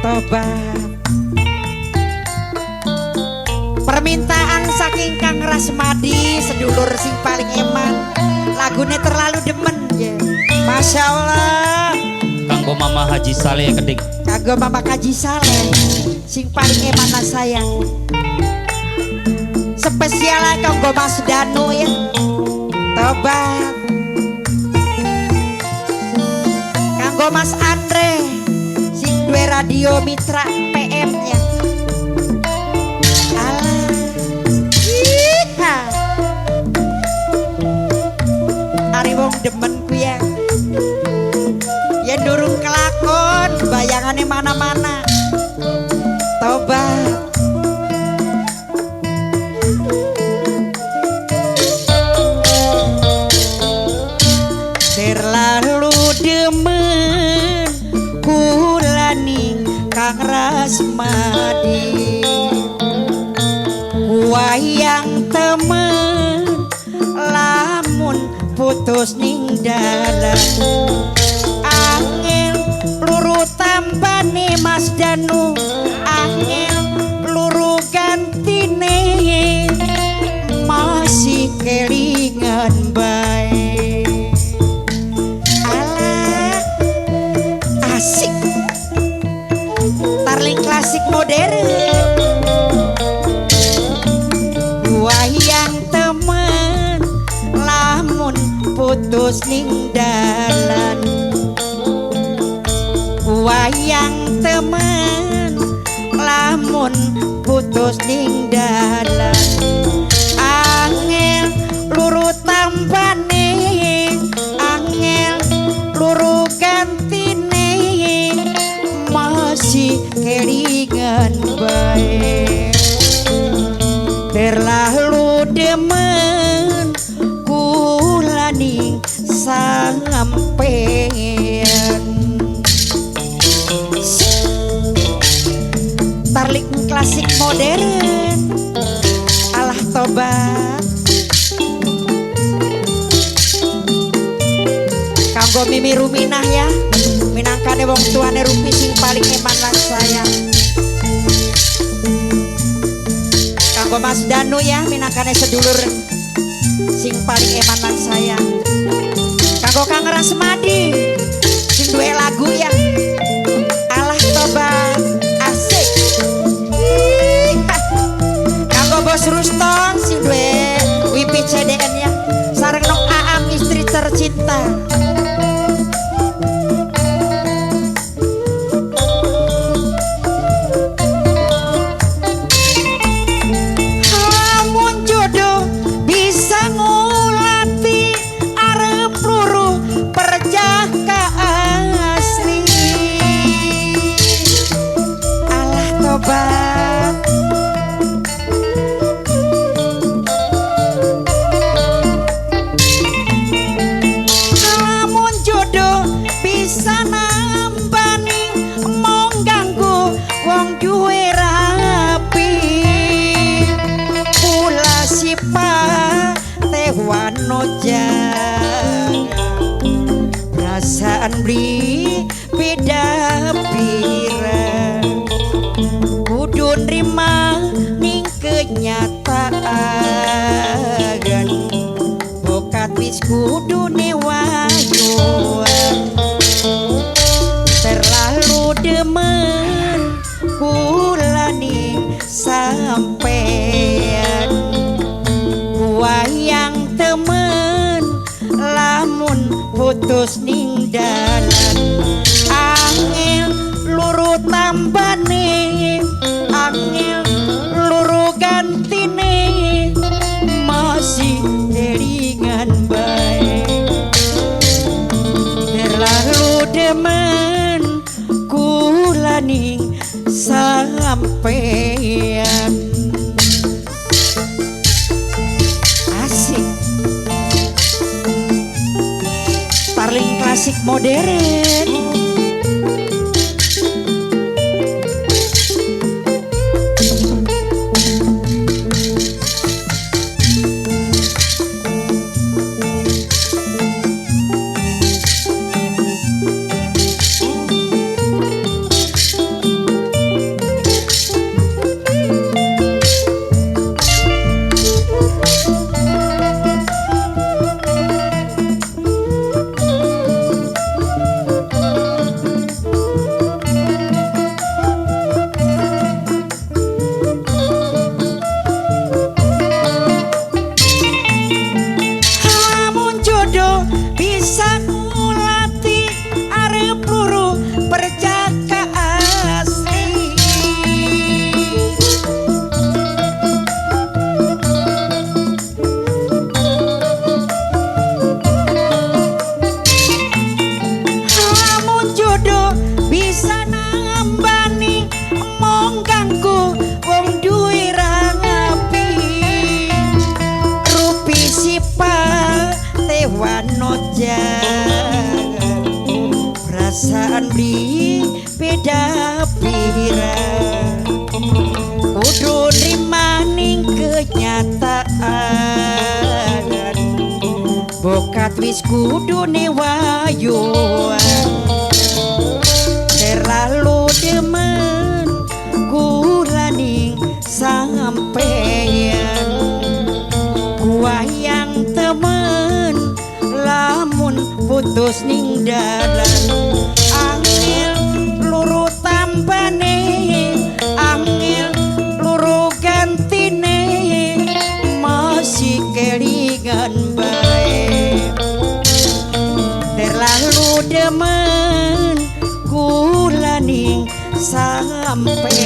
Tobat. Permintaan saking Kang Rasmadi, sedulur sing paling eman. Lagunya terlalu demen ya. Masya Allah. Kanggo Mama Haji Saleh Kedik. Kanggo Mama Haji Saleh sing paling eman lah sayang. Spesial kanggo Mas Danu ya. Tobat. Kanggo Mas Andre sing duwe radio Mitra PM nya. Alah. Iha. Ari wong demen ku ya. Ya durung kelakon, bayangannya mana-mana. Tobat. Terlalu demen kulaning Kang Rasmadi, wayang temen lamun putus ning dalan. Angin peluru tampane Mas Danu, angin peluru gantine masih kelingan bae. Alah asik, tarling klasik modern. Wayang temen lamun putus ning dalan, wayang temen lamun putus ning dalan. Angel luru tampane, angel luru gantine masih kelingan bae. Terlalu demen kulaning sampean. Tarling klasik modern. Alah tobat. Kanggo Mimi Ruminah ya, minangkane wong tuane Rumpi sing paling eman lan sayang. Kanggo Mas Danu ya, minangkane sedulur sing paling eman lan sayang. Kanggo Kang Rasmadi sing duwe lagu ya. Alah tobat. Asik. Kanggo Bos Ruston sing duwe WP CDN ya. Sareng Nok Aam istri tercinta. Lamun jodoh bisa ngulati arep luru perjaka asli. Alah tobat. Lamun jodoh bisa nambani mong ganggu wong duwe rapi. Pula sipa tewano jaga, perasaan beli beda pira. Kudu nrima ning kenyataan, bokat wis kudu newayuan. Terlalu demen kulaning sampean, wayang temen lamun putus ning dalan. Angel luru tambane, angel luru gantine masih kelingan bae. Terlalu demen kulaning sampean. Asik. Starling klasik modern. wis kudune wayuan terlalu demen kulaning sampeyan wayang temen lamun putus ning dalan angel luru tambane angel luru gantine masih kelingan bae terlalu demen kulaning sampeyan